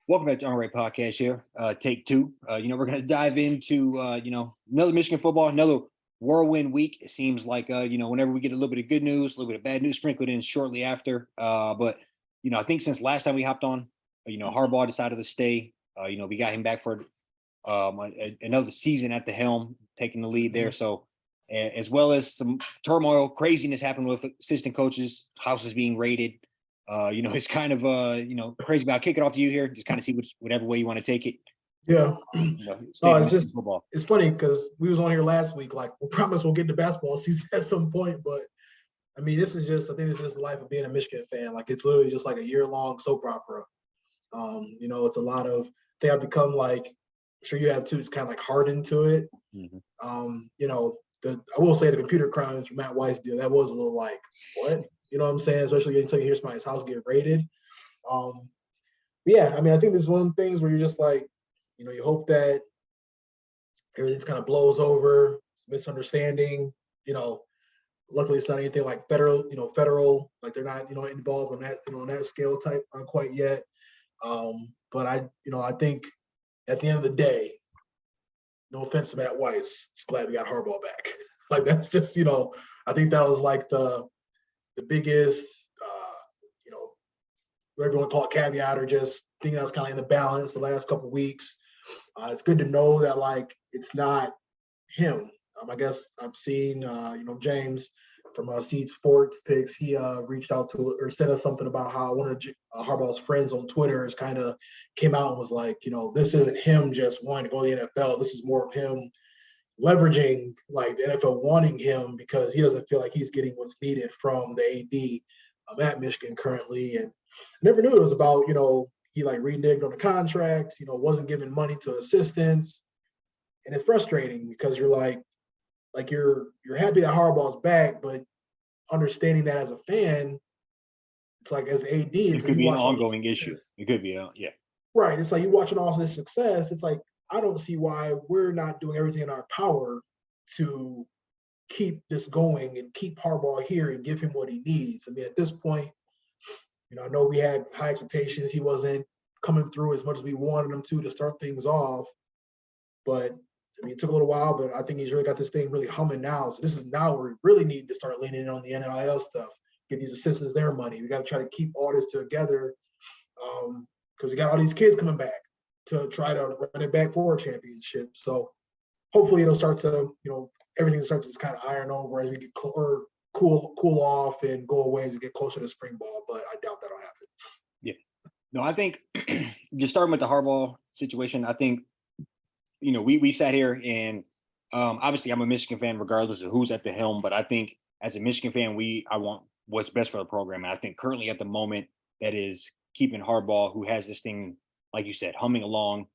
Welcome back to Unrated Podcast here. Take two. We're going to dive into, another Michigan football, another whirlwind week. It seems like, whenever we get a little bit of good news, a little bit of bad news sprinkled in shortly after. I think since last time we hopped on, Harbaugh decided to stay. We got him back for another season at the helm, taking the lead there. So, as well as some turmoil, craziness happened with assistant coaches, houses being raided. It's kind of crazy. But I'll kick it off to you here. Just kind of see whatever way you want to take it. Yeah. State No, of it's just football. it's funny because we was on here last week. Like, we promise we'll get to basketball season at some point, but I mean, I think this is just the life of being a Michigan fan. Like, it's literally just like a year-long soap opera. It's a lot of they have become like, I'm sure you have too. It's kind of like hardened to it. I will say the computer crimes from Matt Weiss deal, that was a little like, what? You know what I'm saying? Especially until you hear somebody's house get raided. Yeah, I mean, I think there's one of the things where you're just like, you hope that everything kind of blows over. It's misunderstanding. Luckily it's not anything like federal, like they're not, involved on that, on that scale type quite yet. But I think at the end of the day, no offense to Matt Weiss, just glad we got Harbaugh back. Like, that's just, I think that was like the biggest, whatever you want to call it, caveat, or just thing that was kind of in the balance the last couple of weeks. It's good to know that, like, it's not him. I guess I've seen, James from Seed Sports Picks. He reached out to or said us something about how one of Harbaugh's friends on Twitter has kind of came out and was like, this isn't him just wanting to go to the NFL. This is more of him leveraging, like, the NFL wanting him because he doesn't feel like he's getting what's needed from the AD at Michigan currently. And I never knew it was about, he like reneged on the contracts, wasn't giving money to assistants. And it's frustrating because you're like you're happy that Harbaugh's back, but understanding that as a fan, it's like, as AD, It it's like could you be an watch all this ongoing issue. success. It could be, yeah. Right. It's like you watching all this success. It's like, I don't see why we're not doing everything in our power to keep this going and keep Harbaugh here and give him what he needs. I mean, at this point, I know we had high expectations. He wasn't coming through as much as we wanted him to start things off. But I mean, it took a little while, but I think he's really got this thing really humming now. So this is now where we really need to start leaning in on the NIL stuff, get these assistants their money. We got to try to keep all this together because we got all these kids coming back to try to run it back for a championship. So hopefully it'll start to, everything starts to kind of iron over as we get cool off and go away as we get closer to spring ball. But I doubt that'll happen. Yeah. No, I think just starting with the Harbaugh situation, I think, we sat here and obviously I'm a Michigan fan regardless of who's at the helm, but I think as a Michigan fan, I want what's best for the program. And I think currently at the moment that is keeping Harbaugh, who has this thing, like you said, humming along,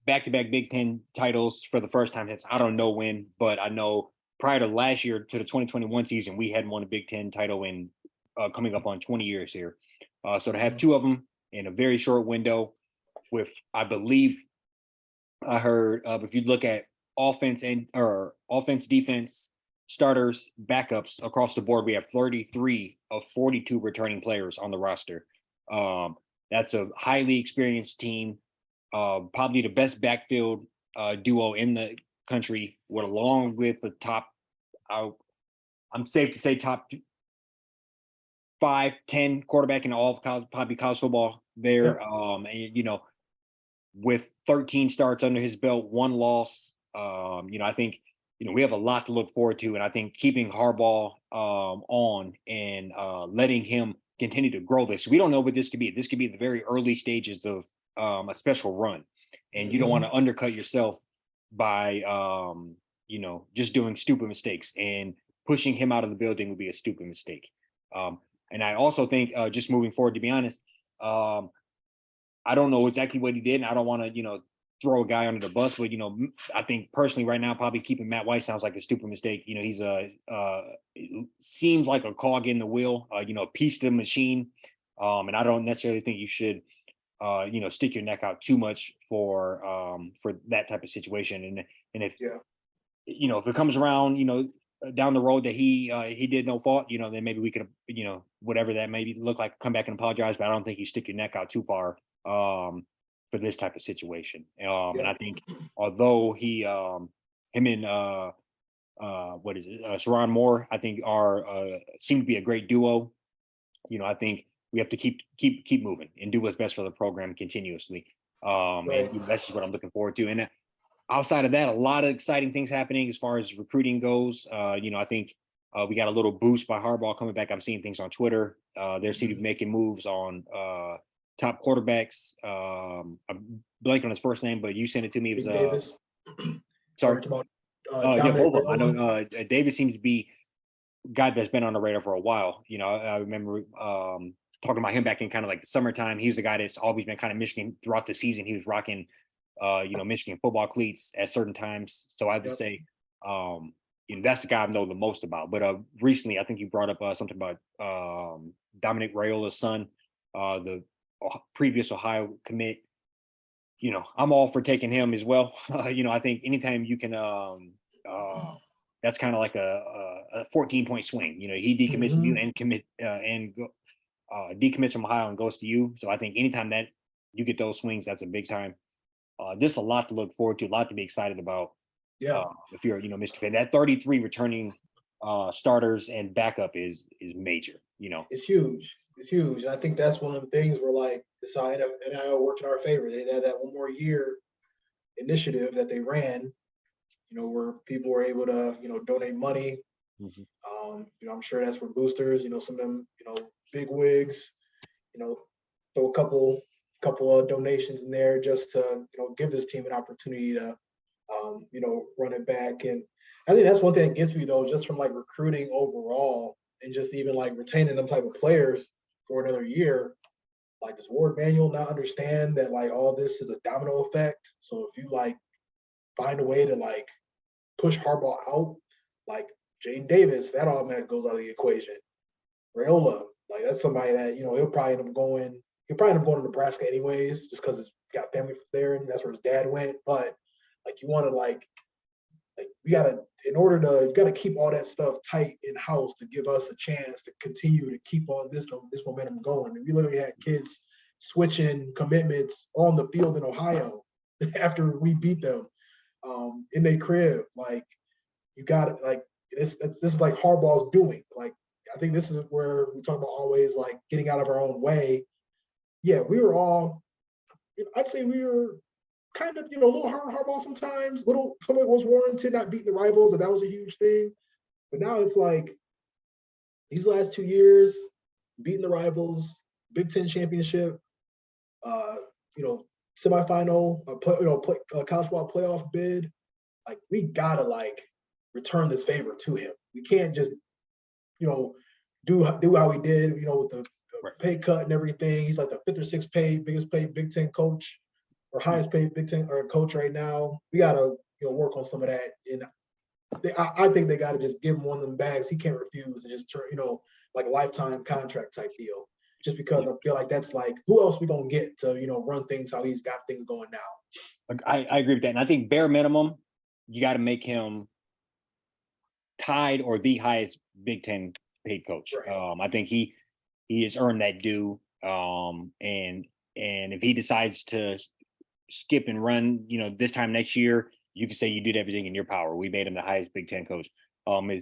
back-to-back Big Ten titles for the first time since I don't know when, but I know prior to last year, to the 2021 season, we hadn't won a Big Ten title in coming up on 20 years here. So to have two of them in a very short window with, I believe, I heard if you look at offense, defense, starters, backups across the board, we have 33 of 42 returning players on the roster. That's a highly experienced team, probably the best backfield duo in the country, along with the top, I'm safe to say top 5-10 quarterback in all of college football there. And with 13 starts under his belt, one loss, I think, we have a lot to look forward to. And I think keeping Harbaugh on and letting him continue to grow this. We don't know what this could be. This could be the very early stages of a special run. And you don't want to undercut yourself by, just doing stupid mistakes. And pushing him out of the building would be a stupid mistake. And I also think just moving forward, to be honest, I don't know exactly what he did, and I don't want to, throw a guy under the bus. But I think personally, right now, probably keeping Matt Weiss sounds like a stupid mistake. He's seems like a cog in the wheel, a piece of the machine, and I don't necessarily think you should, stick your neck out too much for that type of situation. And if if it comes around, down the road that he did no fault, then maybe we could, whatever that maybe look like, come back and apologize. But I don't think you stick your neck out too far for this type of situation. And Yeah. I think although him and what is it, Sharon Moore, I think are seem to be a great duo. I think we have to keep moving and do what's best for the program continuously. Right. And that's just what I'm looking forward to. And outside of that, a lot of exciting things happening as far as recruiting goes. I think we got a little boost by Harbaugh coming back. I'm seeing things on Twitter. They're seem to be making moves on top quarterbacks. I'm blanking on his first name, but you sent it to me. It was Big Davis. sorry. Or about Yeah, Dominic both of them. I Raiola. know Davis seems to be a guy that's been on the radar for a while. I remember talking about him back in kind of like the summertime. He was a guy that's always been kind of Michigan throughout the season. He was rocking Michigan football cleats at certain times. So I would Yep. say, that's the guy I know the most about. But recently, I think you brought up something about Dominic Raiola's son, the previous Ohio commit. I'm all for taking him as well. I think anytime you can, that's kind of like a 14-point swing. He decommits from you Mhm. and decommits from Ohio and goes to you. So I think anytime that you get those swings, that's a big time. Just a lot to look forward to, a lot to be excited about. Yeah. If you're, Michigan fan, that 33 returning starters and backup is major. It's huge. It's huge. And I think that's one of the things where like it's how NIL worked in our favor. They had that one more year initiative that they ran, where people were able to, donate money. Mhm. I'm sure that's for boosters, some of them, big wigs, throw a couple of donations in there just to, give this team an opportunity to run it back. And I think that's one thing that gets me though, just from like recruiting overall and just even like retaining them type of players for another year. Like, does Ward Manuel not understand that like all this is a domino effect? So if you like find a way to like push Harbaugh out, like Jaden Davis, that automatically goes out of the equation. Rayola, like that's somebody that He'll probably end up going to Nebraska anyways, just because it's got family there and that's where his dad went. But like you want to like we gotta you gotta keep all that stuff tight in house to give us a chance to continue to keep on this momentum going. And we literally had kids switching commitments on the field in Ohio after we beat them in their crib. Like you got to like this is like Harbaugh's doing. Like I think this is where we talk about always like getting out of our own way. Yeah, we were all. I'd say we were kind of, a little hard on Harbaugh sometimes. Some of it was warranted, not beating the rivals, and that was a huge thing. But now it's like these last 2 years, beating the rivals, Big Ten championship, uh, you know, semifinal, college football playoff bid. Like we gotta like return this favor to him. We can't just, do how we did, with the Right. pay cut and everything. He's like the fifth or sixth biggest paid Big Ten coach or highest paid Big Ten or coach right now. We gotta work on some of that. And I think they gotta just give him one of them bags he can't refuse and just turn like a lifetime contract type deal. Just because I feel like that's like who else we gonna get to run things how he's got things going now. I agree with that, and I think bare minimum, you got to make him tied or the highest Big Ten paid coach. Right. I think he has earned that due. And if he decides to skip and run, this time next year, you can say you did everything in your power. We made him the highest Big Ten coach. And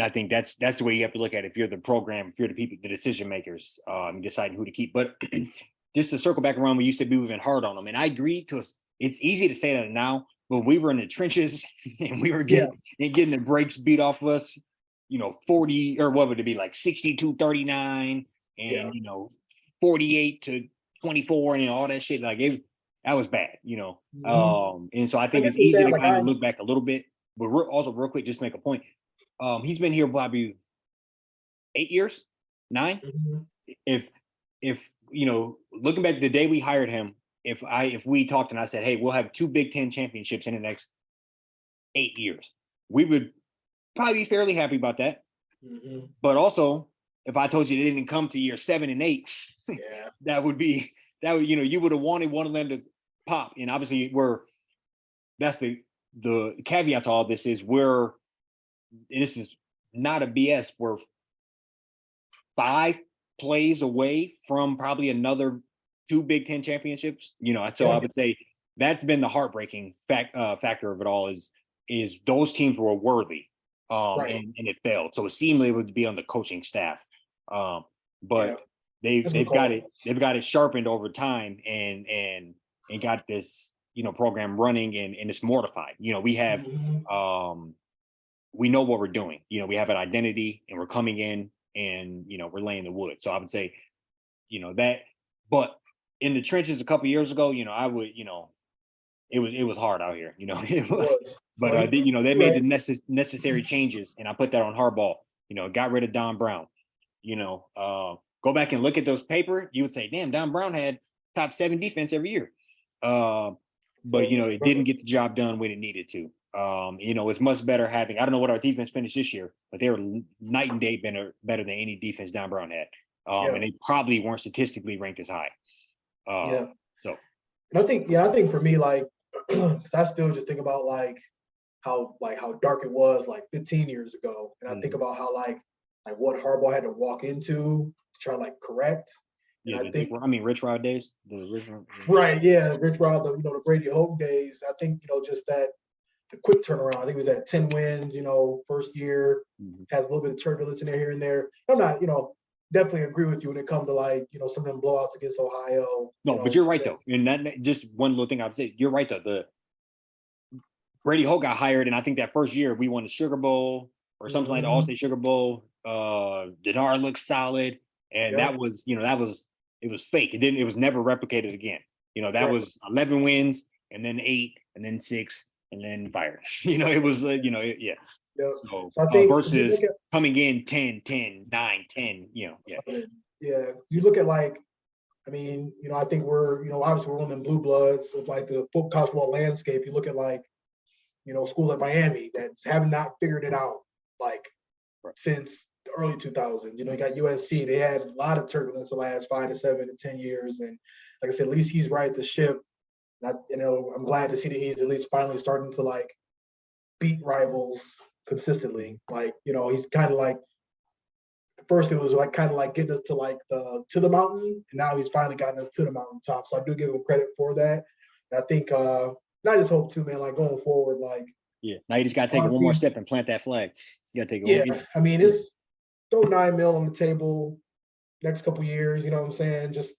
I think that's the way you have to look at it. If you're the program, if you're the people, the decision makers, deciding who to keep. But just to circle back around when you said we were even hard on them, and I agree to us. It's easy to say that now, but we were in the trenches and we were getting the breaks beat off of us, 40 or what would it be like 62-39 and 48-24 and all that shit. Like that was bad, and so I think Like I it's think easy that to like kind of look back a little bit, but also real quick, just make a point. He's been here probably 8 years, 9. Mhm. If looking back the day we hired him, if we talked and I said, hey, we'll have 2 Big Ten championships in the next 8 years, we would probably be fairly happy about that. Mhm. But also, if I told you they didn't come to year 7 and 8, Yeah. that would you would have wanted one of them to pop. And obviously, that's the caveat to all this is this is not a BS. We're 5 plays away from probably another 2 Big Ten championships. So I Yeah. would say that's been the heartbreaking factor of it all is those teams were worthy, Right. and it failed. So it seemed it would be on the coaching staff, Yeah. but That's a good call. they've got it sharpened over time and got this program running and it's mortified. We have Mhm. we know what we're doing. We have an identity and we're coming in and we're laying the wood. So I would say that, but in the trenches a couple years ago, I would it was hard out here. It was. But No, they you're made right. the necessary changes, and I put that on Harbaugh. Got rid of Don Brown. Go back and look at those paper. You would say, damn, Don Brown had top 7 defense every year. But So, it didn't get the job done when it needed to. It's much better having. I don't know what our defense finished this year, but they were night and day better than any defense Don Brown had. yeah. And they probably weren't statistically ranked as high. Yeah. So And I think for me, like, 'cause I still just think about how dark it was like 15 years ago, and I think about how what Harbaugh had to walk into to try to correct. And yeah, I think Rich Rod days, right, yeah, Rich Rod, the Brady Hope days. I think just that the quick turnaround. I think it was at 10 wins. First year has a little bit of turbulence in there here and there. I'm not definitely agree with you when it comes to some of them blowouts against Ohio. No, but you're right though, and that just one little thing I would say. You're right though. The Brady Hoke got hired, and I think that first year we won the Sugar Bowl or something like the Mhm. All-State Sugar Bowl. Denard looked solid, and Yep. it was fake. It was never replicated again. That Right. was 11 wins, and then 8, and then 6, and then fired. It was yeah. Yep. So So I think if you look versus at coming in 10, 10, 9, 10, yeah. yeah, you look at I think we're obviously we're one of them blue bloods of the college football landscape. You look at schools like Miami that have not figured it out like Right. since the early 2000s. You got USC. They had a lot of turbulence the last 5 to 7 to 10 years, and like I said, at least he's right the ship. I'm glad to see that he's at least finally starting to beat rivals consistently. He's kind of first it was kind of getting us to the mountain, and now he's finally gotten us to the mountaintop. So I do give him credit for that. And I think and I just hope too, man, going forward, Yeah. Now you just got to take it one more honestly, step and plant that flag. You got to take yeah, it. I mean, it's throw 9 mil on the table next couple years. You know what I'm saying? Just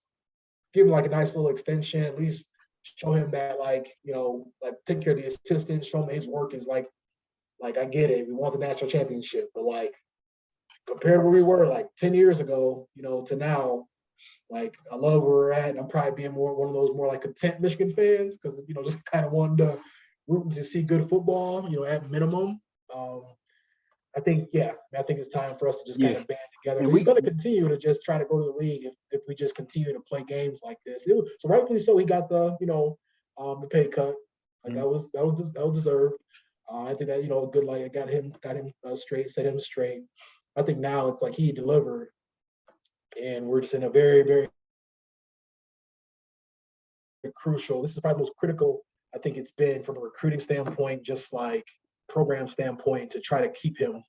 give him a nice little extension. At least show him that take care of the assistants. Show him his work is I get it. We want the national championship, but compared to where we were 10 years ago, to now, I love where we're at. And I'm probably being one of those more content Michigan fans because just kind of wanting to root to see good football, at minimum. I think it's time for us to just kind of band together. And He's going to continue to just try to go to the league if we just continue to play games like this. So rightfully so, he got the pay cut. That was deserved. I think that good got him straight, set him straight. I think now it's he delivered, and we're just in a very, very crucial. This is probably the most critical I think it's been from a recruiting standpoint, just program standpoint, to try to keep him,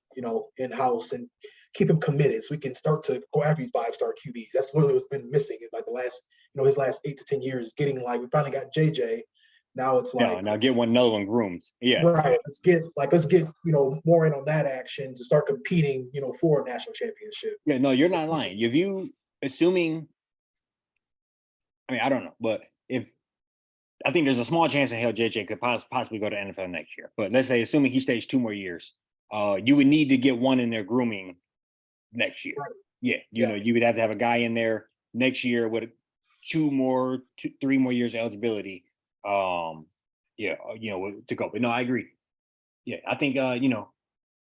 in house and keep him committed, so we can start to go after these 5-star QBs. That's literally what's been missing in the last, his last 8 to 10 years. Getting we finally got JJ. Now it's now get another one groomed. Yeah. Right. Let's get more in on that action to start competing, for a national championship. Yeah, no, you're not lying. If you assuming, I don't know, but I think there's a small chance in hell JJ could possibly go to NFL next year. But let's say, assuming he stays 2 more years, you would need to get one in there grooming next year. Right. Yeah, you would have to have a guy in there next year with 3 more years of eligibility. To go. But no, I agree. Yeah, I think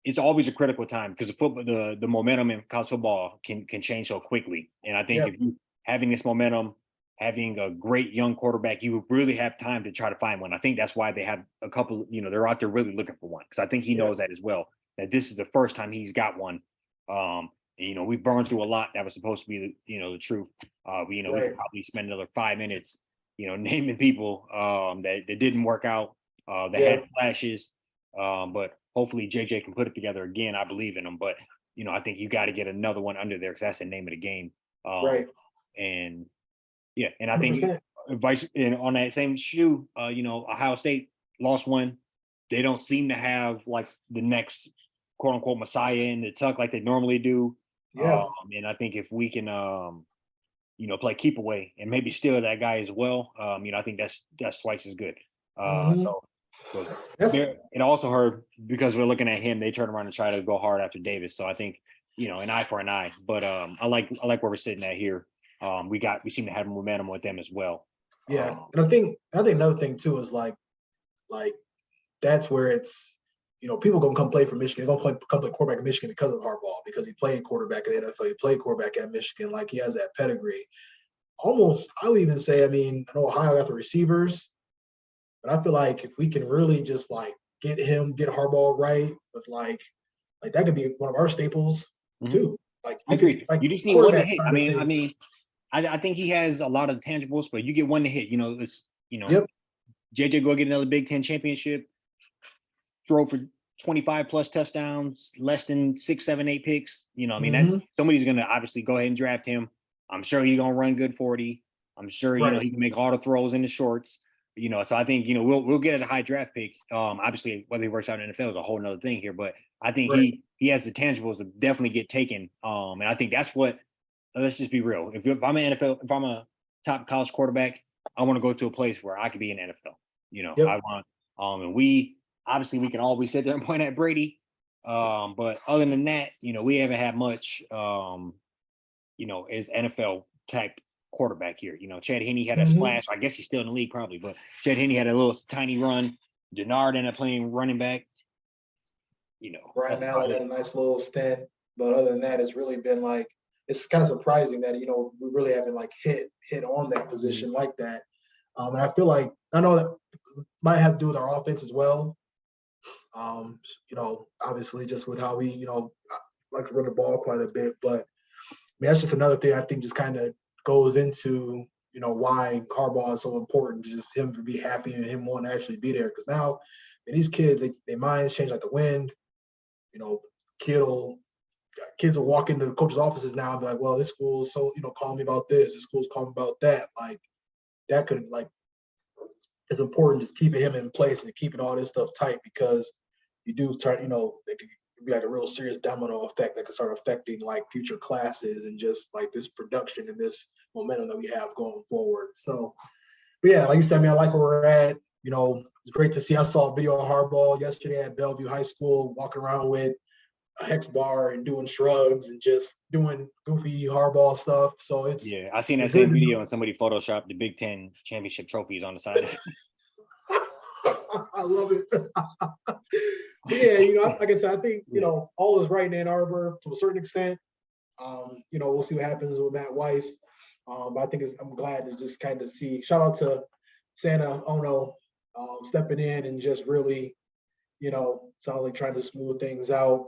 it's always a critical time because the momentum in college football can change so quickly. And I think if you having this momentum, having a great young quarterback, you really have time to try to find one. I think that's why they have a couple, they're out there really looking for one, because I think he knows that as well, that this is the first time he's got one. We've burned through a lot that was supposed to be the truth. We could probably spend another 5 minutes, naming people that didn't work out, that had flashes. But hopefully JJ can put it together again. I believe in him, but I think you got to get another one under there because that's the name of the game. Um, Right. and yeah, and I think 100%. vice and on that same shoe, Ohio State lost one. They don't seem to have like the next quote unquote messiah in the tuck like they normally do. Yeah. And I think if we can play keep away and maybe steal that guy as well, I think that's twice as good. Hmm. So That's there and also heard because we're looking at him, they turn around and try to go hard after Davis. So I think, an eye for an eye. But I like where we're sitting at here. We seem to have momentum with them as well. yeah. And I think another thing too is like that's where it's people gonna come play for Michigan. They're gonna come play quarterback in Michigan because of Harbaugh, because he played quarterback in the NFL, he played quarterback at Michigan, like he has that pedigree. Almost, I would even say, I mean, I know Ohio got the receivers, but I feel like if we can really just like get Harbaugh right with like that could be one of our staples Mhm. too. Like I we could agree. like You just need one to quarterback hit. I side of mean, I things. mean, I think he has a lot of tangibles, but you get one to hit. It's Yep. JJ go get another Big Ten championship, throw for 25 plus touchdowns, less than 6, 7, 8 picks. I mean that Hmm. somebody's gonna obviously go ahead and draft him. I'm sure he's gonna run good 40. I'm sure Right. he can make all the throws in the shorts. So I think we'll get a high draft pick. Obviously whether he works out in the NFL is a whole nother thing here, but I think Right. he has the tangibles to definitely get taken. And I think that's what. Let's just be real. If I'm an NFL, if I'm a top college quarterback, I want to go to a place where I could be in NFL. I Yep. want and we obviously we can always sit there and point at Brady. But other than that, we haven't had much as NFL type quarterback here. Chad Henne had a Hmm. splash. I guess he's still in the league probably, but Chad Henne had a little tiny run. Denard ended up playing running back. Brian That's about Allen it. had a nice little stint, but other than that, it's really been like it's kind of surprising that we really haven't like hit on that Mhm. position like that. And I feel like I know that might have to do with our offense as well. Obviously just with how we like to run the ball quite a bit, but I mean that's just another thing I think just kind of goes into why Harbaugh is so important, just him to be happy and him wanting to actually be there. Because now, and these kids, their minds change like the wind. You know, kid will kids will walk into the coaches' offices now and be like, "Well, this school's so calling me about this. This school's calling me about that." Like that could like it's important just keeping him in place and keeping all this stuff tight because you do turn it could be like a real serious domino effect that could start affecting like future classes and just like this production and this momentum that we have going forward. So, but yeah, like you said, I mean, I like where we're at. It's great to see. I saw a video of Harbaugh yesterday at Bellevue High School walking around with a hex bar and doing shrugs and just doing goofy hardball stuff. So Yeah, I seen that it's good same to video know. and somebody photoshopped the Big Ten championship trophies on the side of I love it. But yeah, like I said, I think it. all is right in Ann Arbor to a certain extent. We'll see what happens with Matt Weiss. But I think I'm glad to just kind of see. Shout out to Santa Ono stepping in and just really, sounds like trying to smooth things out.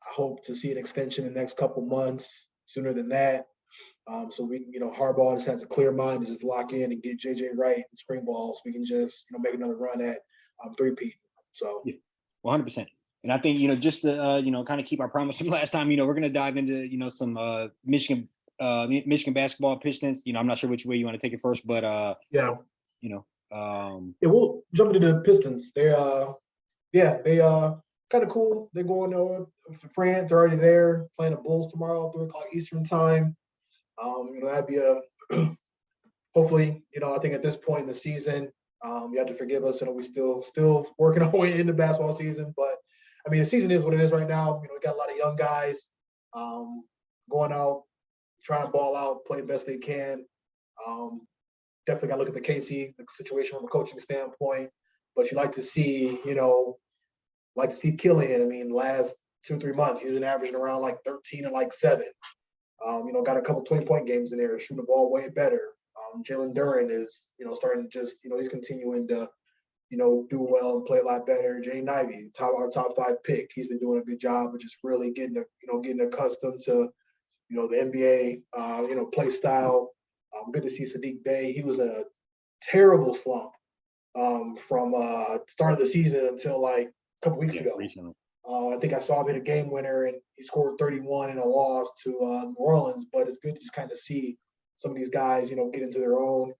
I hope to see an extension in the next couple months, sooner than that. So we, Harbaugh just has a clear mind to just lock in and get JJ right and spring balls. We can just, make another run at three-peat. So Yeah, 100%. And I think just to kind of keep our promise from last time. We're gonna dive into some Michigan basketball Pistons. I'm not sure which way you want to take it first, but yeah, you know yeah, we'll jump into the Pistons. They kind of cool. They're going to France. They're already there playing the Bulls tomorrow, 3 o'clock Eastern time. That'd be a hopefully. I think at this point in the season, you have to forgive us. We still working our way into basketball season, but I mean the season is what it is right now. We got a lot of young guys going out, trying to ball out, play the best they can. Um, Definitely got to look at the Casey situation from a coaching standpoint. But you like to see Killian. I mean, last 2 or 3 months, he's been averaging around like 13 and like 7. Got a couple 20-point games in there, shooting the ball way better. Jalen Duren is, starting to just, he's continuing to, do well and play a lot better. Jay Ivey, our top 5 pick, he's been doing a good job of just really getting accustomed to, the NBA, play style. Good to see Sadiq Bey. He was in a terrible slump from start of the season until like a couple weeks yeah, ago. recently. I think I saw him hit a game winner, and he scored 31 in a loss to New Orleans. But it's good to just kind of see some of these guys, get into their own.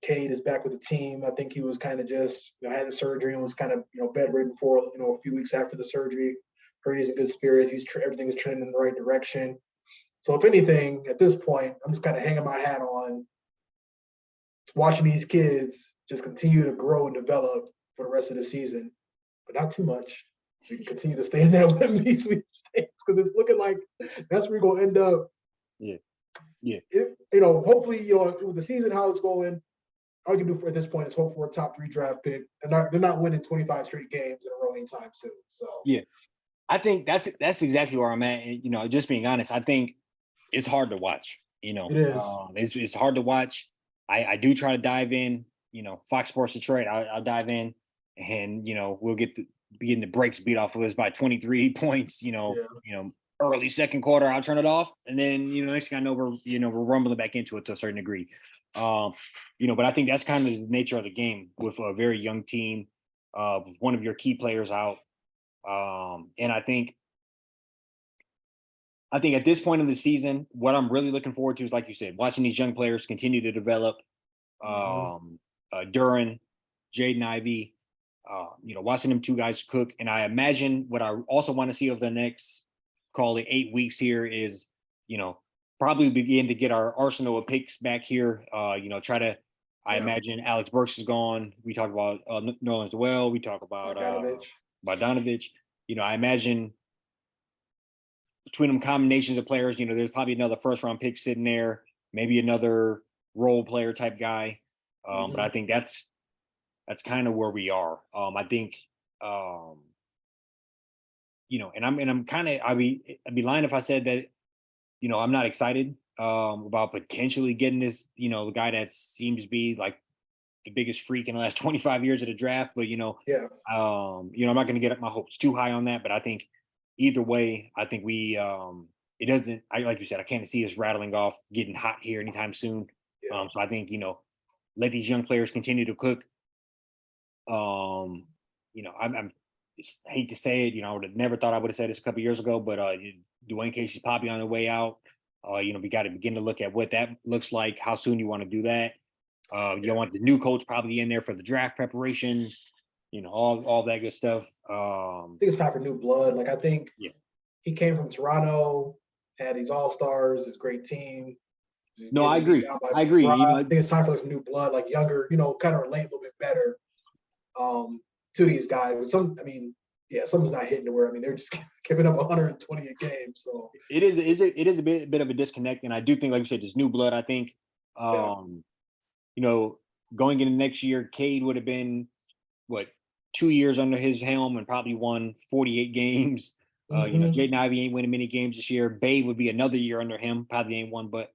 Cade is back with the team. I think he was kind of just had the surgery and was kind of bedridden for a few weeks after the surgery. Heard he's in good spirits. Everything is trending in the right direction. So if anything, at this point, I'm just kind of hanging my hat on watching these kids just continue to grow and develop for the rest of the season, but not too much. So we can continue to stay in that Wemby sweepstakes because it's looking like that's where we're gonna end up. Yeah. Yeah. Hopefully, with the season how it's going, all you can do at this point is hope for a top 3 draft pick. And they're not winning 25 straight games in a row anytime soon. So yeah, I think that's exactly where I'm at. And, just being honest, I think it's hard to watch. it is. It's hard to watch. I do try to dive in. Fox Sports Detroit. I'll dive in, and we'll be getting the brakes beat off of us by 23 points. Early second quarter, I'll turn it off, and then next thing I know, we're rumbling back into it to a certain degree. But I think that's kind of the nature of the game with a very young team, with one of your key players out. And I think at this point in the season, what I'm really looking forward to is, like you said, watching these young players continue to develop. Duren, Jaden Ivey, watching them two guys cook. And I imagine what I also want to see over the next, call it 8 weeks here is, probably begin to get our arsenal of picks back here. Try to, I imagine Alex Burks is gone. We talk about Nerlens Noel. We talk about Bogdanovich. I imagine between them combinations of players, there's probably another first round pick sitting there, maybe another role player type guy. But I think that's kind of where we are. I think, and I'm kind of, I'd be lying if I said that, I'm not excited about potentially getting this, the guy that seems to be like the biggest freak in the last 25 years of the draft. But, I'm not going to get up my hopes too high on that. But I think either way, I think it doesn't, like you said, I can't see us rattling off, getting hot here anytime soon. So I think, let these young players continue to cook. I'm hate to say it, I would have never thought I would have said this a couple years ago, but Dwayne Casey's probably on the way out. We got to begin to look at what that looks like, how soon you want to do that. You want the new coach probably in there for the draft preparations, all that good stuff. I think it's time for new blood. Like, I think he came from Toronto, had these all-stars, this great team. No, I agree. I agree. I think it's time for this new blood, like younger, kind of relate a little bit better to these guys. Something's not hitting to where, they're just giving up 120 a game. So it is a bit of a disconnect. And I do think, like you said, there's new blood. I think, going into next year, Cade would have been 2 years under his helm and probably won 48 games. Jaden Ivey ain't winning many games this year. Bay would be another year under him, probably ain't won but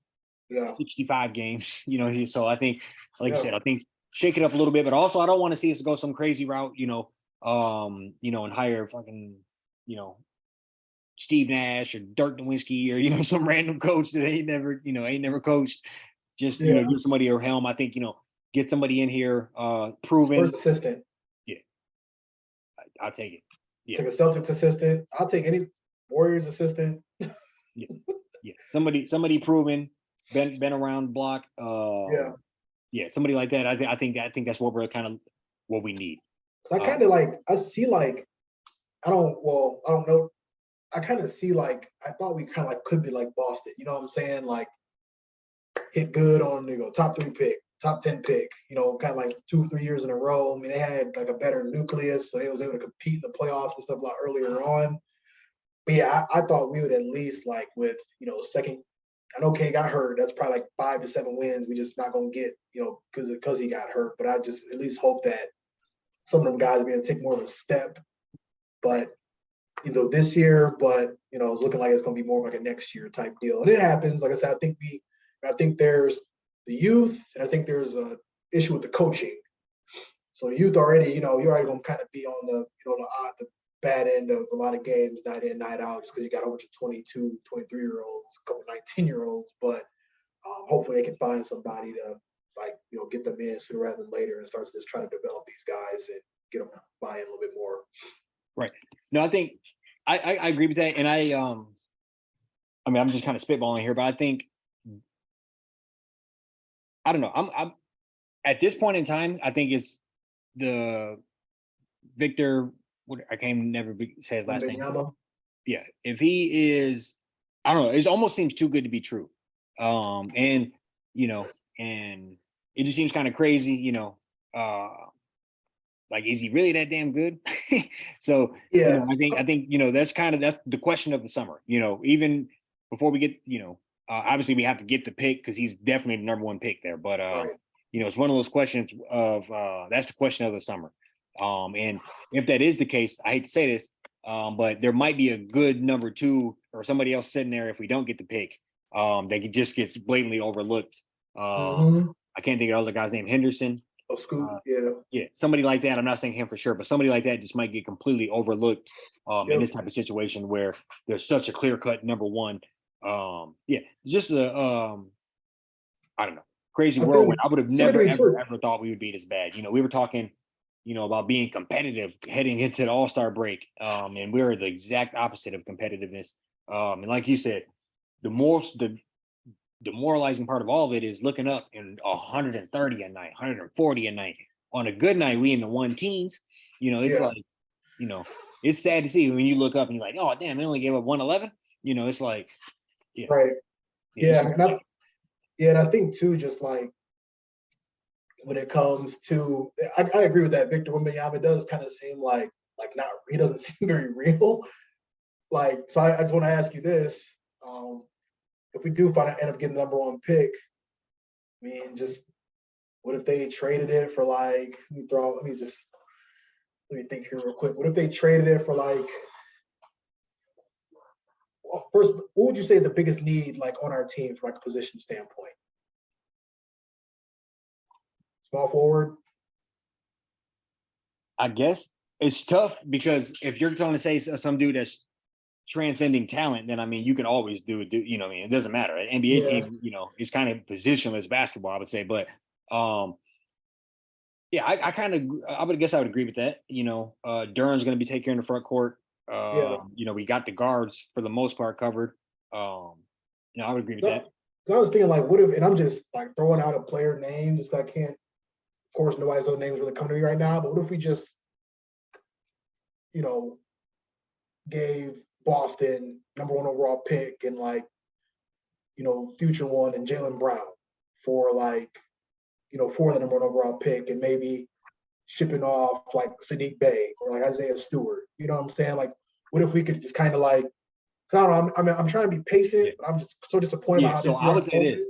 65 games. So I think, like you said, I think shake it up a little bit, but also I don't want to see us go some crazy route, and hire fucking, Steve Nash or Dirk Nowitzki or some random coach that ain't never coached. Just give somebody a helm. I think get somebody in here proven. First assistant. Yeah, I'll take it. Yeah, take a Celtics assistant. I'll take any Warriors assistant. yeah. Somebody proven, been around the block. Somebody like that. I think that's what we're kind of what we need. Cause I kind of I see I don't know. I kind of see I thought we kind of could be like Boston. You know what I'm saying? Hit good on top 3 pick, top 10 pick. Kind of 2 or 3 years in a row. They had a better nucleus, so they was able to compete in the playoffs and stuff a lot earlier on. But yeah, I thought we would at least with second. I know K got hurt. That's probably 5 to 7 wins. We just not gonna get because he got hurt. But I just at least hope that some of them guys will be able to take more of a step. But this year, but it's looking like it's gonna be more of a next year type deal. And it happens. Like I said, I think there's the youth, and I think there's a issue with the coaching. So the youth already, you're already gonna kind of be on the the bad end of a lot of games, night in, night out, just because you got a bunch of 22, 23-year-olds, a couple 19-year-olds. But hopefully they can find somebody to get them in sooner rather than later and start to just try to develop these guys and get them buy in a little bit more. Right. No, I think I agree with that, and I mean, I'm just kind of spitballing here, but I think I don't know. I'm at this point in time, I think it's the Victor. What I can never say his last name. Wembanyama. Yeah, if he is, I don't know. It almost seems too good to be true. And you know, and it just seems kind of crazy. Like, is he really that damn good? So, Yeah. I think, that's the question of the summer. Even before we get, obviously we have to get the pick because he's definitely the number one pick there. But Right. it's one of those questions of that's the question of the summer. And if that is the case, I hate to say this, but there might be a good number two or somebody else sitting there if we don't get the pick. That just gets blatantly overlooked. Mm-hmm. I can't think of the other guy's name, Henderson. Oh, Scoot. Yeah. Yeah, somebody like that. I'm not saying him for sure, but somebody like that just might get completely overlooked in Yep. this type of situation where there's such a clear cut number one. Yeah, just a I don't know, crazy I whirlwind. think I would have too good to never be ever true. ever thought we would be this bad. We were talking, about being competitive heading into the All-Star break, and we're the exact opposite of competitiveness. And like you said, the demoralizing part of all of it is looking up and 130 a night, 140 a night. On a good night, we in the one teens. It's Yeah. like, it's sad to see when you look up and you're like, oh damn, they only gave up 111. It's like, yeah, Right. it's Yeah. just And I think too, just like when it comes to, I agree with that. Victor Wembanyama does kind of seem like not. He doesn't seem very real. Like, so I just want to ask you this: if we do end up getting the number one pick, I mean, just what if they traded it for like? Let me think here real quick. What if they traded it for like? Well, first, what would you say is the biggest need like on our team from like a position standpoint? Small forward. I guess it's tough because if you're going to say some dude that's transcending talent, then I mean you can always do it. I mean, it doesn't matter. An NBA Yeah. team, is kind of positionless basketball, I would say. But yeah, I would guess I would agree with that. Duren's going to be taking in the front court. Yeah. We got the guards for the most part covered. I would agree with that. So I was thinking like, what if? And I'm just like throwing out a player name, just I can't. Of course, nobody's other names really coming to me right now. But what if we just, you know, gave Boston number one overall pick and like, future one and Jalen Brown for like, for the number one overall pick and maybe shipping off like Sadiq Bey or like Isaiah Stewart. You know what I'm saying? Like, what if we could just kind of like, I don't know, I'm trying to be patient, Yeah. but I'm just so disappointed Yeah. about how So this I year would say unfolded. this.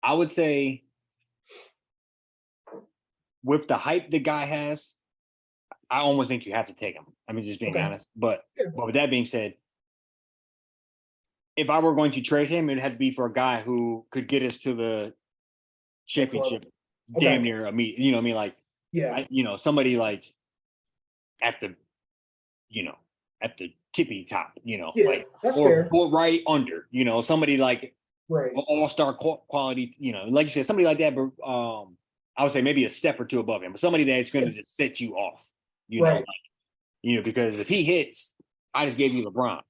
I would say with the hype the guy has, I almost think you have to take him. I mean, just being Okay. honest. But Yeah. with that being said, if I were going to trade him, it'd have to be for a guy who could get us to the Next level. championship Okay. damn near immediate. You know what I mean? Like, Yeah. somebody like at the, at the tippy top, Yeah. like That's or fair. right under, somebody like Right. all-star quality, like you said, somebody like that. But I would say maybe a step or two above him, but somebody that's going to just set you off, Right. because if he hits, I just gave you LeBron,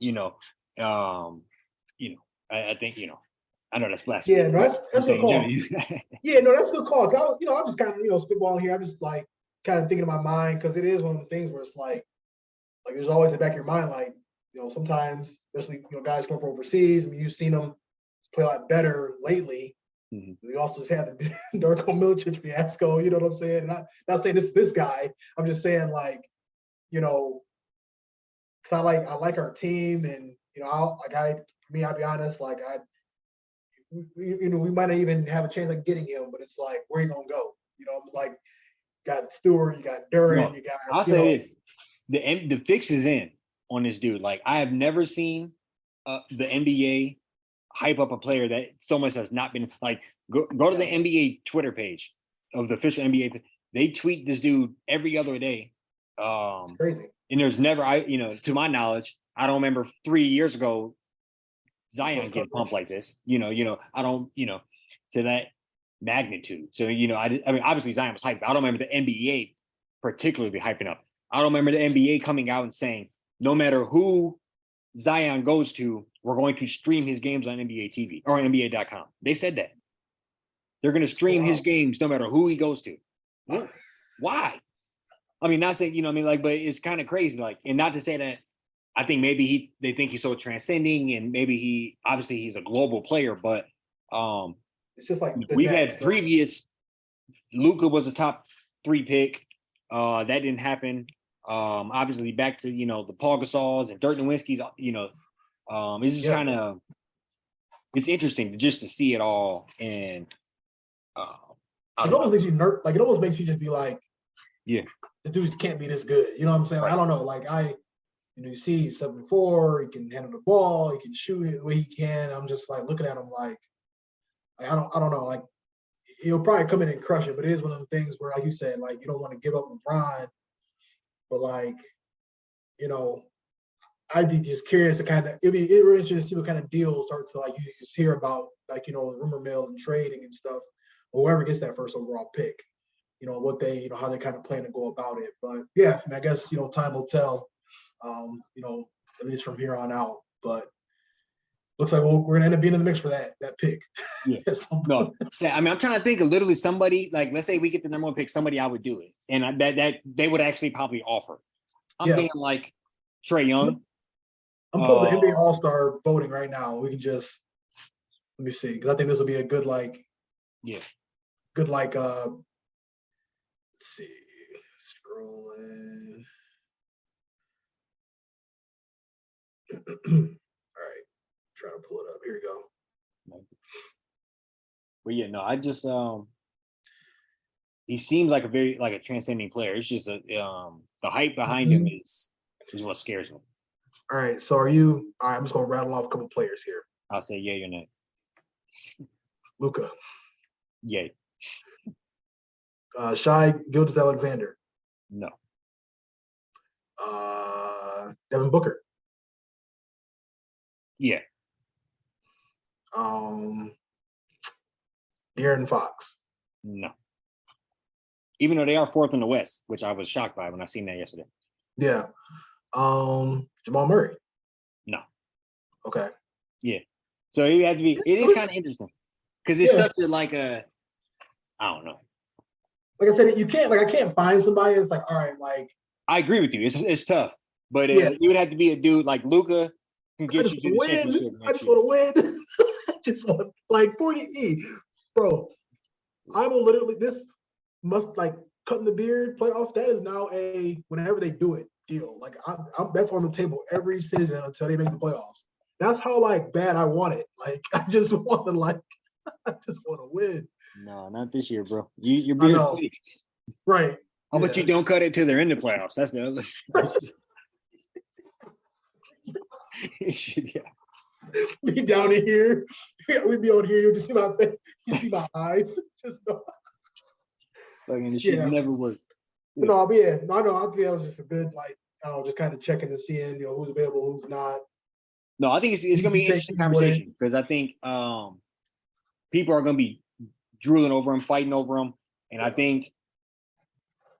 you know, um, I think, I know that's blasphemy. Yeah, no, that's I'm a good saying, call. Yeah, no, that's a good call. I'm just kind of, spitballing here. I'm just like kind of thinking in my mind because it is one of the things where it's like there's always in the back of your mind, like, sometimes, especially, guys come from overseas. I mean, you've seen them play a lot better lately. Mhm. We also just had the Darko Milicic fiasco, you know what I'm saying? And I'm not saying this guy. I'm just saying like, because I like our team and, for me, I'll be honest, like we might not even have a chance of getting him, but it's like, where you gonna go? It's like, you got Stewart, you got Duren, No, you got, I'll say this: the fix is in on this dude. Like, I have never seen the NBA hype up a player that so much has not been like. Go to the NBA Twitter page of the official NBA. They tweet this dude every other day. It's crazy. And there's never, to my knowledge, I don't remember 3 years ago Zion getting pumped like this. I don't, to that magnitude. So, I mean, obviously Zion was hyped. I don't remember the NBA particularly hyping up. I don't remember the NBA coming out and saying, no matter who Zion goes to, we're going to stream his games on NBA TV or NBA.com. They said that. They're going to stream his games no matter who he goes to. What? Why? I mean, not saying, but it's kind of crazy. Like, and not to say that I think maybe they think he's so transcending and maybe obviously he's a global player, but it's just like we've had previous. Luka was a top 3 pick. That didn't happen. Obviously back to, the Paul Gasols and Dirk Nowitzki's, it's just kind of, it's interesting just to see it all. And it almost makes you like, it almost makes you just be like, yeah, this dude can't be this good. You know what I'm saying? Like, I don't know. Like you see he's 7'4", he can handle the ball, he can shoot it the way he can. I'm just like looking at him like I don't know. Like, he'll probably come in and crush it, but it is one of the things where, like you said, like, you don't want to give up LeBron, but like, I'd be just curious to it'd be interesting to see what kind of deals start to, like, you just hear about, like, the rumor mill and trading and stuff, or whoever gets that first overall pick, what they, how they kind of plan to go about it. But yeah, I guess, time will tell, at least from here on out. But looks like we're gonna end up being in the mix for that pick. Yeah. No, I mean, I'm trying to think of literally somebody, like, let's say we get the number 1 pick, somebody I would do it, and that they would actually probably offer. I'm thinking like Trae Young. I'm pulling the NBA All-Star voting right now. We can just let me see, because I think this will be a good let's see, scrolling. All right, trying to pull it up. Here we go. But yeah, no, I just he seems like a transcending player. It's just the hype behind him is what scares me. All right, so all right, I'm just gonna rattle off a couple players here. I'll say yay or nay. Luka. Yay. Shai Gilgeous-Alexander. No. Devin Booker. Yeah. De'Aaron Fox. No. Even though they are 4th in the West, which I was shocked by when I seen that yesterday. Yeah. Jamal Murray. No. Okay. Yeah. So it had to be. It is kind of interesting because it's such a I don't know. Like I said, I can't find somebody that's like, all right, like. I agree with you. It's tough, but you would have to be a dude like Luka can get you to the championship. I just want to win. I just want like 40 bro. I will literally must like cutting the beard playoff. That is now whenever they do it deal. Like I'm that's on the table every season until they make the playoffs. That's how like bad I want it. Like I just want to win. No, not this year, bro. You're being sick. Right. How about you don't cut it till they're in the playoffs? That's the other. Me down in here. We'd be on here. You just see my face. You see my eyes. Just fucking the shit never worked. Yeah. No, but yeah, I think that was just a good, like, just kind of checking and seeing, who's available, who's not. No, I think it's going to be an interesting conversation because I think people are going to be drooling over him, fighting over him, and I think,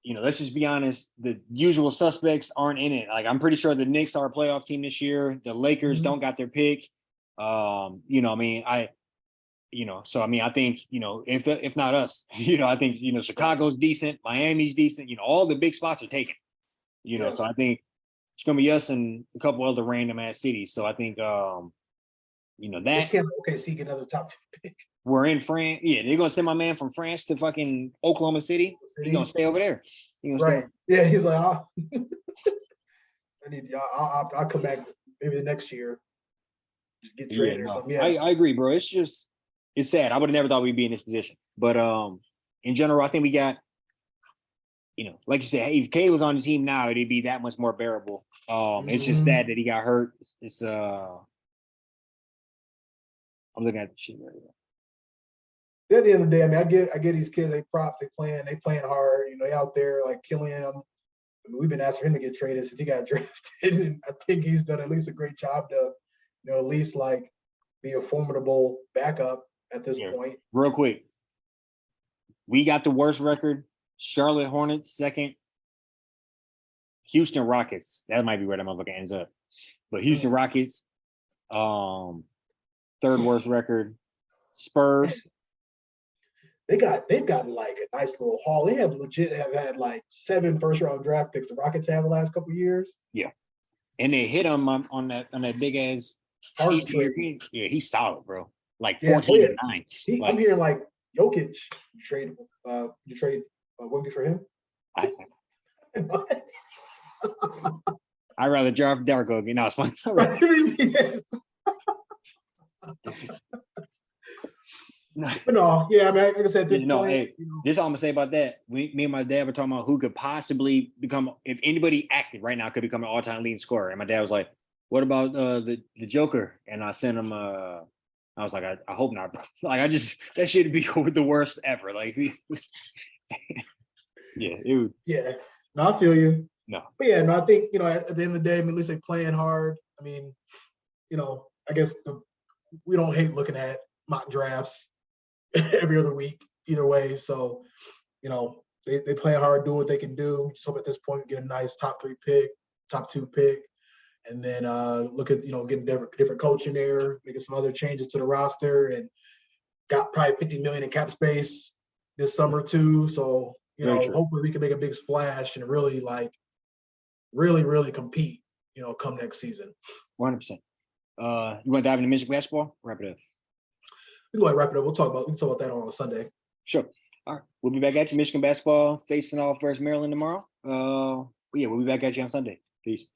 let's just be honest, the usual suspects aren't in it. Like, I'm pretty sure the Knicks are a playoff team this year. The Lakers don't got their pick. I think, if not us, I think, Chicago's decent, Miami's decent, all the big spots are taken, so I think it's going to be us and a couple other random ass cities. So I think, that see another top 10 pick. We're in France. Yeah, they're going to send my man from France to fucking Oklahoma City. He's going to stay over there. Right. Yeah, he's like, I need y'all. I'll come back maybe the next year. Just get traded or something. Yeah, I agree, bro. It's sad. I would have never thought we'd be in this position. But in general, I think we got, like you said, hey, if K was on the team now, it'd be that much more bearable. It's just sad that he got hurt. It's I'm looking at the shit right now. At the end of the day, I mean, I get these kids, they props, they playing hard, they out there like killing them. I mean, we've been asking him to get traded since he got drafted, and I think he's done at least a great job to, at least like be a formidable backup at this point. Real quick, we got the worst record. Charlotte Hornets second. Houston Rockets. That might be where that motherfucker ends up. But Houston Rockets, third worst record. Spurs. They've gotten like a nice little haul. They have had like 7 first-round draft picks. The Rockets have the last couple of years. Yeah. And they hit him on that big ass Hard trade. Yeah, he's solid, bro. Like Yeah, 14 and 9. I'm hearing like Jokic, you trade Wemby for him. I'd rather draft Darko. You know, it's fun. But no, yeah, I mean, like I said, this point, hey, this is all I'm gonna say about that. Me and my dad were talking about who could possibly become, if anybody active right now could become an all-time leading scorer. And my dad was like, "What about the Joker?" And I sent him. I was like, I hope not, bro. Like, that should be the worst ever. Like, yeah, it would. Yeah, no, I feel you. No, but yeah, no, I think at the end of the day, I mean, at least they're playing hard. I mean, I guess we don't hate looking at mock drafts every other week either way. So, they play hard, do what they can do. Just hope at this point get a nice top 3 pick, top 2 pick, and then look at getting different coaching there, making some other changes to the roster, and got probably $50 million in cap space this summer too. So hopefully we can make a big splash and really really compete. Come next season. 100%. You want to dive into Michigan basketball? Wrap it up. We can go ahead and wrap it up. We can talk about that on Sunday. Sure. All right. We'll be back at you. Michigan basketball facing off versus Maryland tomorrow. Yeah, we'll be back at you on Sunday. Peace.